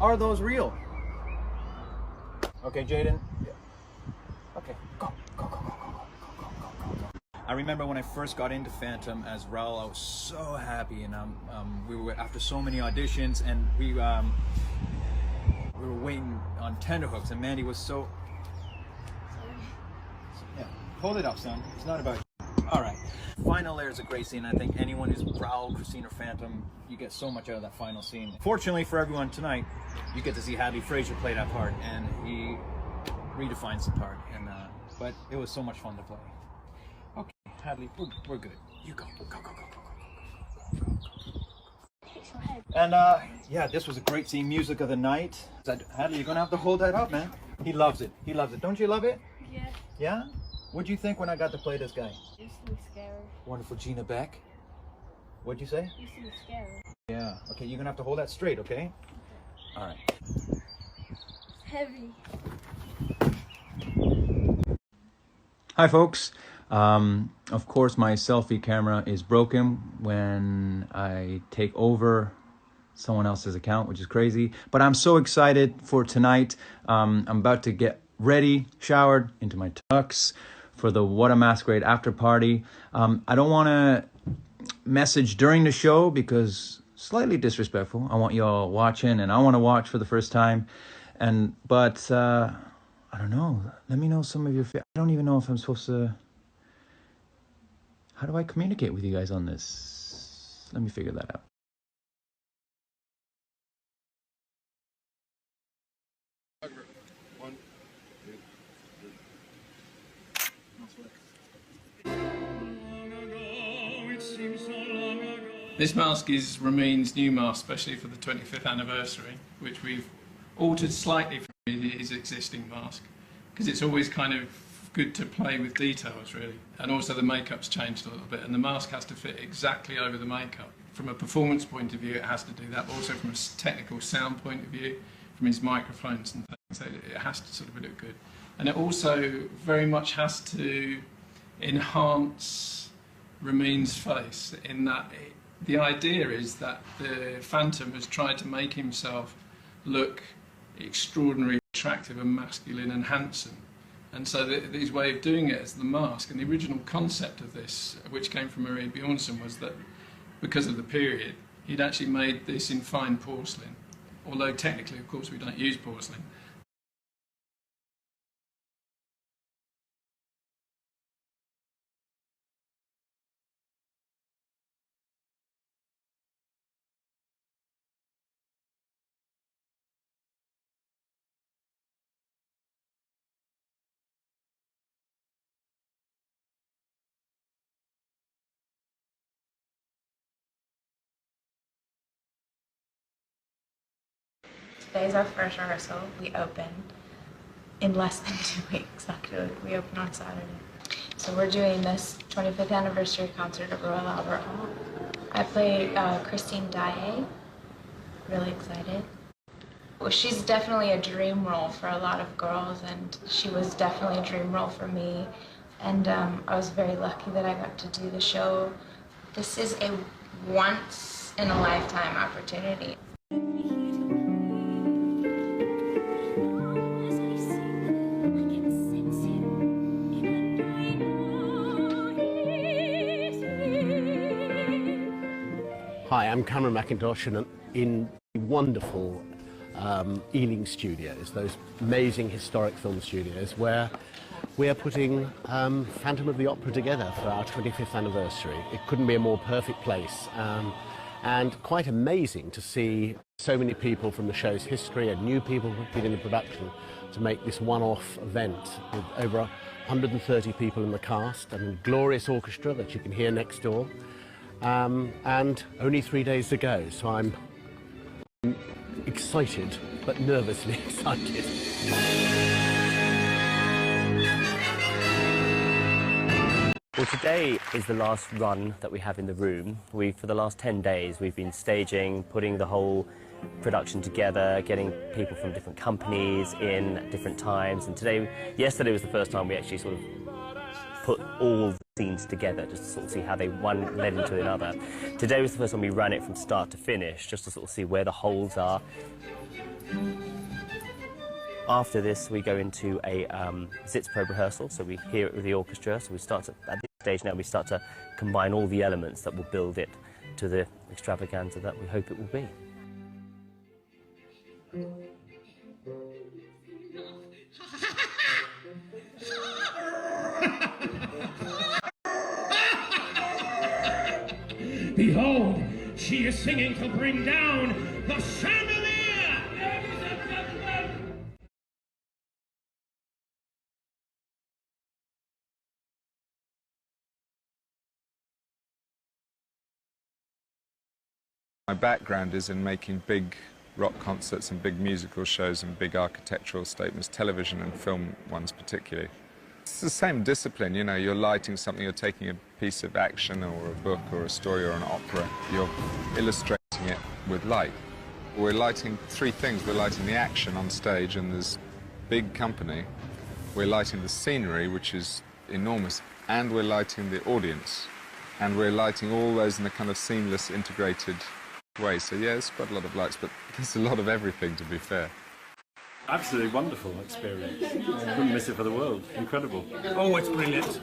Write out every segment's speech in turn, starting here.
Are those real? Okay, Jaden. Yeah. Okay, go. I remember when I first got into Phantom as Raul, I was so happy, and we were after so many auditions, and we were waiting on tenterhooks, and Mandy was so. Yeah, hold it up, son. It's not about you. All right. Final layer is a great scene. I think anyone who's Raul, Christine, or Phantom, you get so much out of that final scene. Fortunately for everyone tonight, you get to see Hadley Fraser play that part, and he redefines the part. And but it was so much fun to play. Okay, Hadley, we're good. You go. And yeah, this was a great scene. Music of the night. Hadley, you're gonna have to hold that up, man. He loves it. He loves it. Don't you love it? Yeah. Yeah? What'd you think when I got to play this guy? You seem scary. Wonderful Gina Beck. What'd you say? You seem scary. Yeah. Okay, you're gonna have to hold that straight, okay? All right. It's heavy. Hi, folks. Of course, my selfie camera is broken when I take over someone else's account, which is crazy. But I'm so excited for tonight. I'm about to get ready, showered, into my tux for the What a Masquerade after party. I don't want to message during the show because slightly disrespectful. I want you all watching, and I want to watch for the first time. But I don't know. Let me know some of your. I don't even know if I'm supposed to. How do I communicate with you guys on this? Let me figure that out. This mask is Ramin's new mask, especially for the 25th anniversary, which we've altered slightly from his existing mask, because it's always kind of good to play with details, really. And also the makeup's changed a little bit, and the mask has to fit exactly over the makeup. From a performance point of view, it has to do that, but also from a technical sound point of view, from his microphones and things, so it has to sort of look good. And it also very much has to enhance Ramin's face, in that the idea is that the Phantom has tried to make himself look extraordinarily attractive and masculine and handsome. And so his way of doing it is the mask. And the original concept of this, which came from Marie Bjornsson, was that because of the period, he'd actually made this in fine porcelain. Although technically, of course, we don't use porcelain. Today's our first rehearsal. We open in less than 2 weeks, actually. We open on Saturday. So we're doing this 25th anniversary concert at Royal Albert Hall. I play Christine Daae. Really excited. Well, she's definitely a dream role for a lot of girls, and she was definitely a dream role for me. And I was very lucky that I got to do the show. This is a once-in-a-lifetime opportunity. Hi, I'm Cameron McIntosh, and in wonderful Ealing Studios, those amazing historic film studios, where we are putting Phantom of the Opera together for our 25th anniversary. It couldn't be a more perfect place, and quite amazing to see so many people from the show's history and new people who've been in the production to make this one-off event with over 130 people in the cast and a glorious orchestra that you can hear next door. And only 3 days to go, so I'm excited, but nervously excited. Well, today is the last run that we have in the room. For the last 10 days, we've been staging, putting the whole production together, getting people from different companies in at different times. And yesterday was the first time we actually sort of put all the scenes together, just to sort of see how they one led into another. Today was the first time we ran it from start to finish, just to sort of see where the holes are. After this, we go into a Sitzprobe rehearsal, so we hear it with the orchestra. So we start to, at this stage now, we start to combine all the elements that will build it to the extravaganza that we hope it will be. Behold, she is singing to bring down the chandelier! My background is in making big rock concerts and big musical shows and big architectural statements, television and film ones particularly. It's the same discipline, you know, you're lighting something, you're taking a piece of action or a book or a story or an opera, you're illustrating it with light. We're lighting three things. We're lighting the action on stage and there's big company. We're lighting the scenery, which is enormous, and we're lighting the audience. And we're lighting all those in a kind of seamless, integrated way. So yeah, it's quite a lot of lights, but there's a lot of everything, to be fair. Absolutely wonderful experience. Wouldn't miss it for the world. Incredible. Oh, it's brilliant.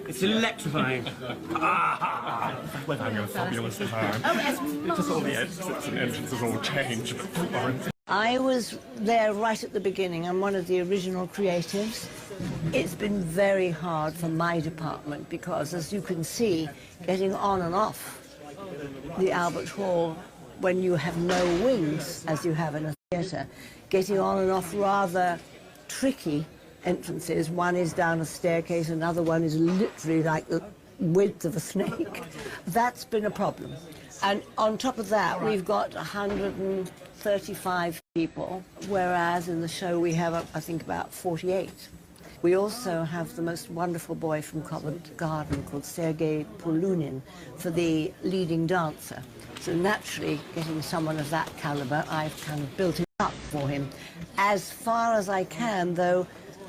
It's electrifying. Whether I'm going to fabulous time. Just all the exits and entrances all change. I was there right at the beginning. I'm one of the original creatives. It's been very hard for my department because, as you can see, getting on and off the Albert Hall when you have no wings, as you have in a theatre, getting on and off rather tricky entrances. One is down a staircase, another one is literally like the width of a snake. That's been a problem. And on top of that, we've got 135 people, whereas in the show we have, I think, about 48. We also have the most wonderful boy from Covent Garden called Sergei Polunin for the leading dancer. So naturally, getting someone of that caliber, I've kind of built it up for him. As far as I can, though,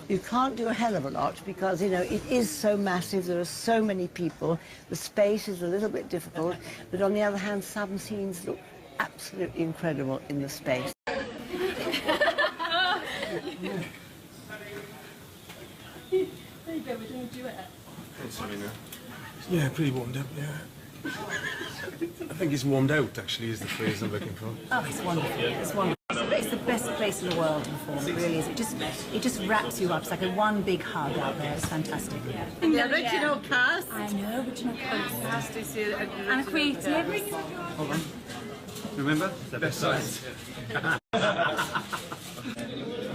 you can't do a hell of a lot because, you know, it is so massive, there are so many people, the space is a little bit difficult, but on the other hand, some scenes look absolutely incredible in the space. There you go, we're doing a duet. Yeah, pretty warmed up, yeah. I think it's warmed out, actually, is the phrase I'm looking for. Oh, it's wonderful. It's wonderful. It's the best place in the world to perform. It really is. It just wraps you up. It's like a one big hug out there. It's fantastic. The original cast. I know, original cast. And creative. Hold on. Remember? The best science.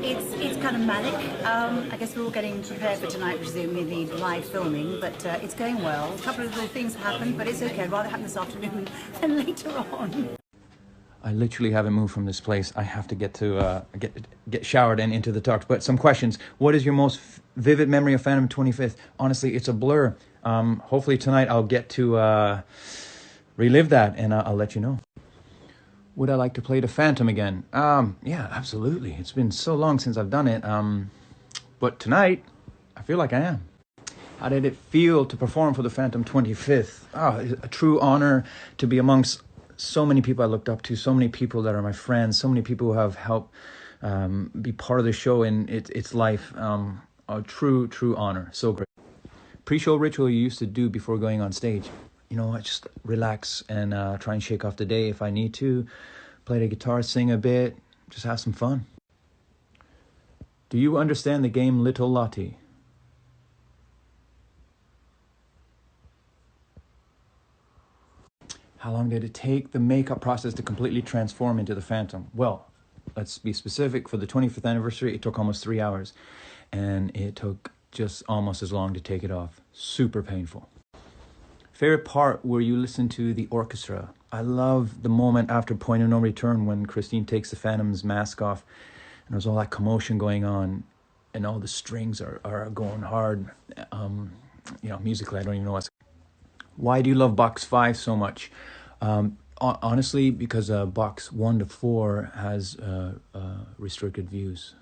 It's kind of manic. I guess we're all getting prepared for tonight, presumably the live filming, but it's going well. A couple of little things have happened, but it's okay. I'd rather happen this afternoon than later on. I literally haven't moved from this place. I have to get get showered and into the talks. But some questions. What is your most vivid memory of Phantom 25th? Honestly, it's a blur. Hopefully tonight I'll get to relive that, and I'll let you know. Would I like to play the Phantom again? Yeah, absolutely. It's been so long since I've done it. But tonight, I feel like I am. How did it feel to perform for the Phantom 25th? It's a true honor to be amongst so many people I looked up to, so many people that are my friends, so many people who have helped be part of the show in its life. A true honor. So great. Pre-show ritual you used to do before going on stage. You know, I just relax and try and shake off the day if I need to. Play the guitar, sing a bit, just have some fun. Do you understand the game Little Lottie? How long did it take the makeup process to completely transform into the Phantom? Well, let's be specific. For the 25th anniversary, it took almost 3 hours. And it took just almost as long to take it off. Super painful. Favorite part where you listen to the orchestra? I love the moment after Point of No Return when Christine takes the Phantom's mask off and there's all that commotion going on and all the strings are going hard. You know, musically, I don't even know what's... Why do you love Box 5 so much? Honestly, because Box 1 to 4 has restricted views.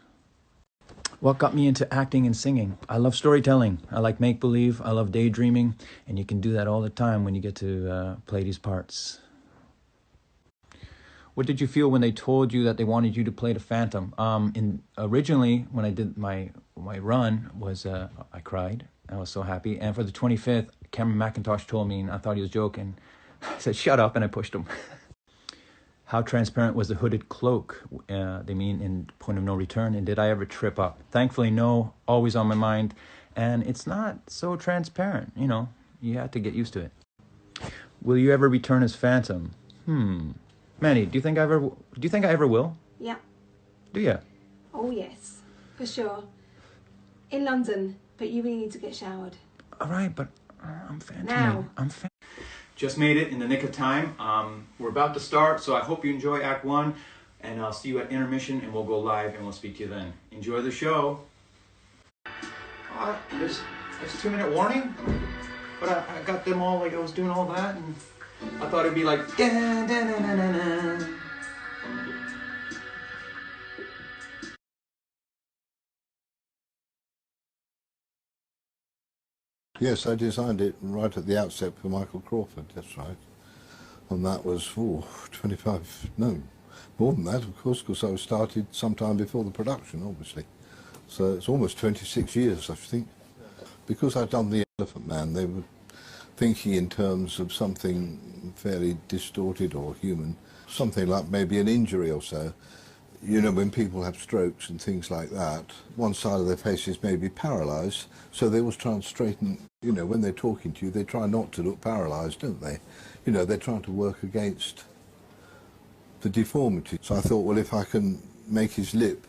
What got me into acting and singing? I love storytelling. I like make-believe. I love daydreaming. And you can do that all the time when you get to play these parts. What did you feel when they told you that they wanted you to play the Phantom? Originally, when I did my run, I cried. I was so happy. And for the 25th, Cameron McIntosh told me, and I thought he was joking. I said, "Shut up," and I pushed him. How transparent was the hooded cloak? They mean in Point of No Return. And did I ever trip up? Thankfully, no. Always on my mind. And it's not so transparent. You know, you have to get used to it. Will you ever return as Phantom? Manny, do you think I ever will? Yeah. Do you? Oh yes, for sure. In London, but you really need to get showered. All right, but I'm Phantom. Now. Just made it in the nick of time. We're about to start, so I hope you enjoy Act 1, and I'll see you at intermission, and we'll go live, and we'll speak to you then. Enjoy the show. There's a 2-minute warning, but I got them all, like I was doing all that, and I thought it'd be like, dun, dun, dun, dun, dun, dun. Yes, I designed it right at the outset for Michael Crawford, that's right. And that was, 25, no, more than that, of course, because I was started sometime before the production, obviously. So it's almost 26 years, I think. Because I'd done The Elephant Man, they were thinking in terms of something fairly distorted or human, something like maybe an injury or so. You know, when people have strokes and things like that, one side of their faces may be paralysed, so they always try and straighten, you know, when they're talking to you, they try not to look paralysed, don't they? You know, they're trying to work against the deformity. So I thought, well, if I can make his lip,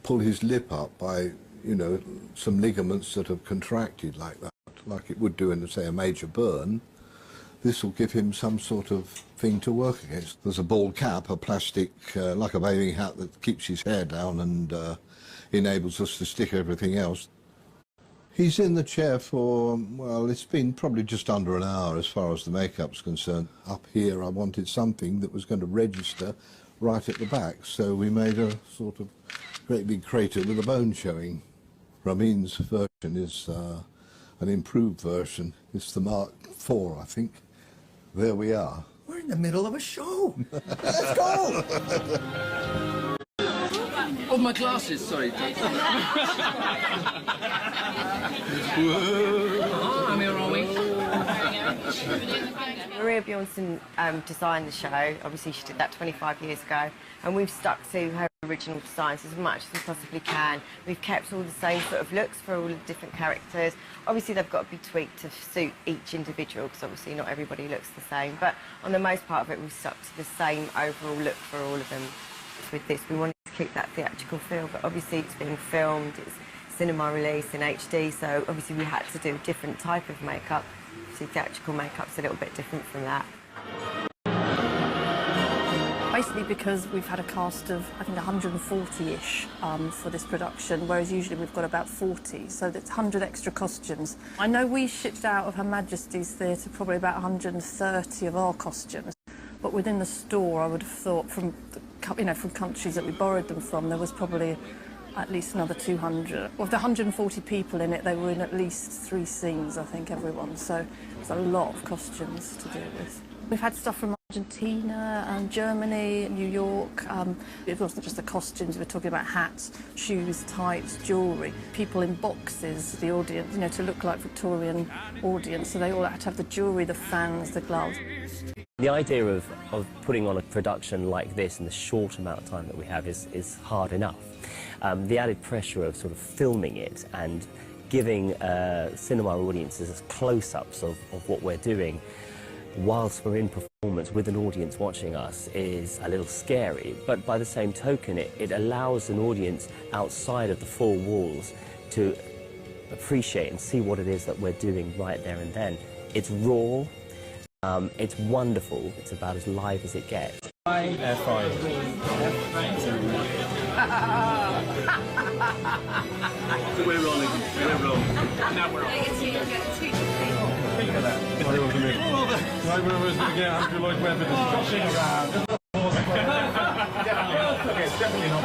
pull his lip up by, you know, some ligaments that have contracted like that, like it would do in, say, a major burn, this will give him some sort of thing to work against. There's a bald cap, a plastic, like a bathing hat that keeps his hair down and enables us to stick everything else. He's in the chair for, well, it's been probably just under an hour as far as the makeup's concerned. Up here I wanted something that was going to register right at the back, so we made a sort of great big crater with a bone showing. Ramin's version is an improved version. It's the Mark IV, I think. There we are. We're in the middle of a show. Let's go! Oh, my glasses, sorry. I'm here, are we? Maria Bjornsson designed the show. Obviously, she did that 25 years ago, and we've stuck to her original designs as much as we possibly can. We've kept all the same sort of looks for all the different characters. Obviously, they've got to be tweaked to suit each individual, because obviously not everybody looks the same. But on the most part of it, we've stuck to the same overall look for all of them. With this, we wanted to keep that theatrical feel, but obviously it's being filmed, it's cinema release in HD, so obviously we had to do a different type of makeup. See, theatrical makeup's a little bit different from that. Basically because we've had a cast of, I think, 140-ish for this production, whereas usually we've got about 40, so that's 100 extra costumes. I know we shipped out of Her Majesty's Theatre probably about 130 of our costumes, but within the store I would have thought from, from countries that we borrowed them from, there was probably at least another 200. Of the 140 people in it, they were in at least 3 scenes, I think, everyone, so it's a lot of costumes to deal with. We've had stuff from Argentina and Germany, New York. It wasn't just the costumes, we were talking about hats, shoes, tights, jewellery. People in boxes, the audience, to look like Victorian audience, so they all had to have the jewellery, the fans, the gloves. The idea of putting on a production like this in the short amount of time that we have is hard enough. The added pressure of sort of filming it and giving cinema audiences close-ups of what we're doing whilst we're in performance with an audience watching us is a little scary, but by the same token it allows an audience outside of the 4 walls to appreciate and see what it is that we're doing right there and then. It's raw, it's wonderful, it's about as live as it gets. F5. We're rolling. Now we're on. Think of that. Right when I was going to get Andrew Lloyd Webber splashing around. It's definitely not.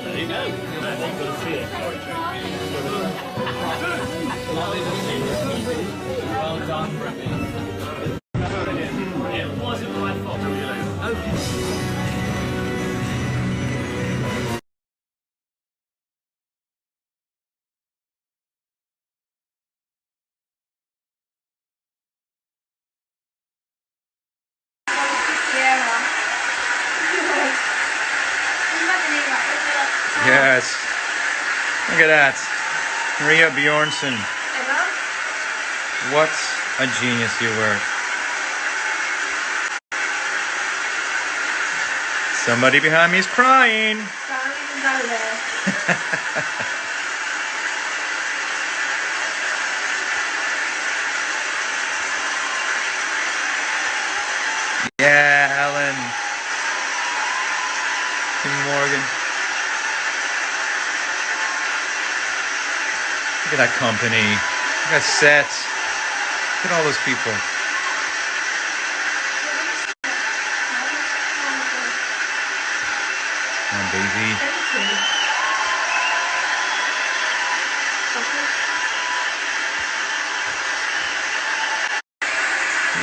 There you go. You've got to see it. Well done, Remy. Yes. Look at that. Maria Bjornsson. What a genius you were. Somebody behind me is crying. Yeah, Ellen. Tim Morgan. Look at that company. Look at that set. Look at all those people. Come on, Daisy.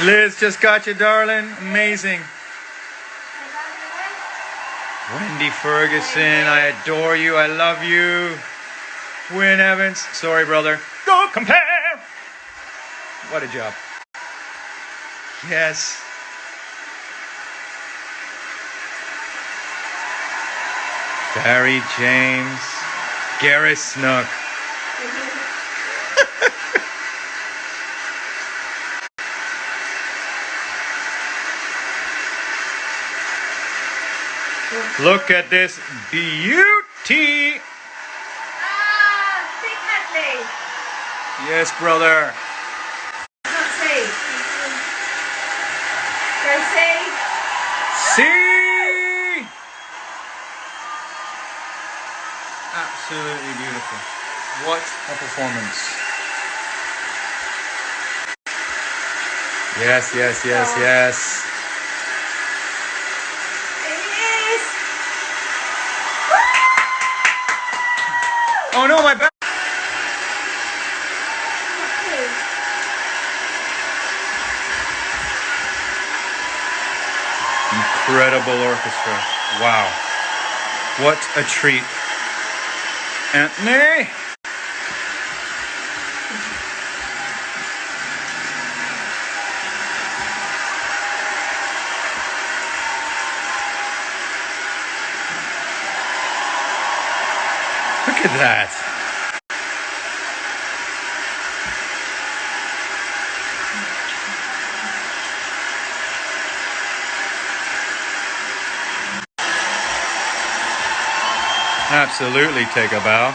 Liz just got you, darling. Amazing. Wendy Ferguson, I adore you. I love you. Win Evans. Sorry, brother. Go compare. What a job. Yes. Barry James. Gary Snook. Look at this beauty. Big Hadley. Yes, brother. Can't see. Go see. See. Absolutely beautiful. What a performance. Yes, yes, yes, yes. Oh no, my back. Incredible orchestra. Wow. What a treat. Anthony. Look at that. Absolutely take a bow.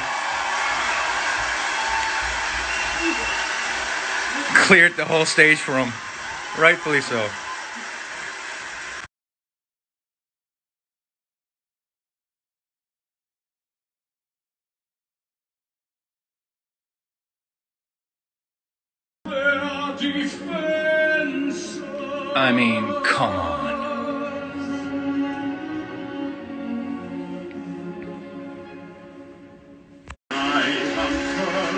Cleared the whole stage for him. Rightfully so. I mean, come on.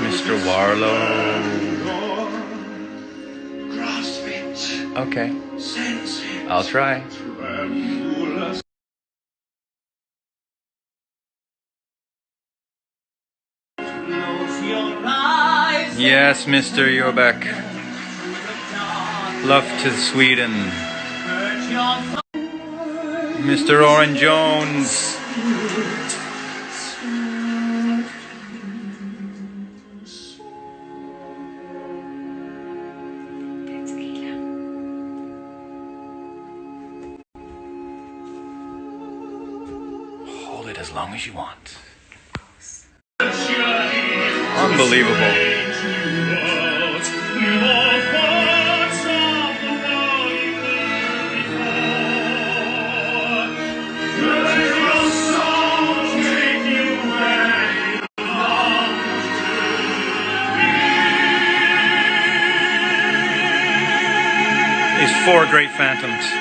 Mr. Warlow. Okay. I'll try. Yes, Mr. Jorbeck. Love to Sweden. Mr. Oren Jones. Hold it as long as you want. Unbelievable. These four great phantoms.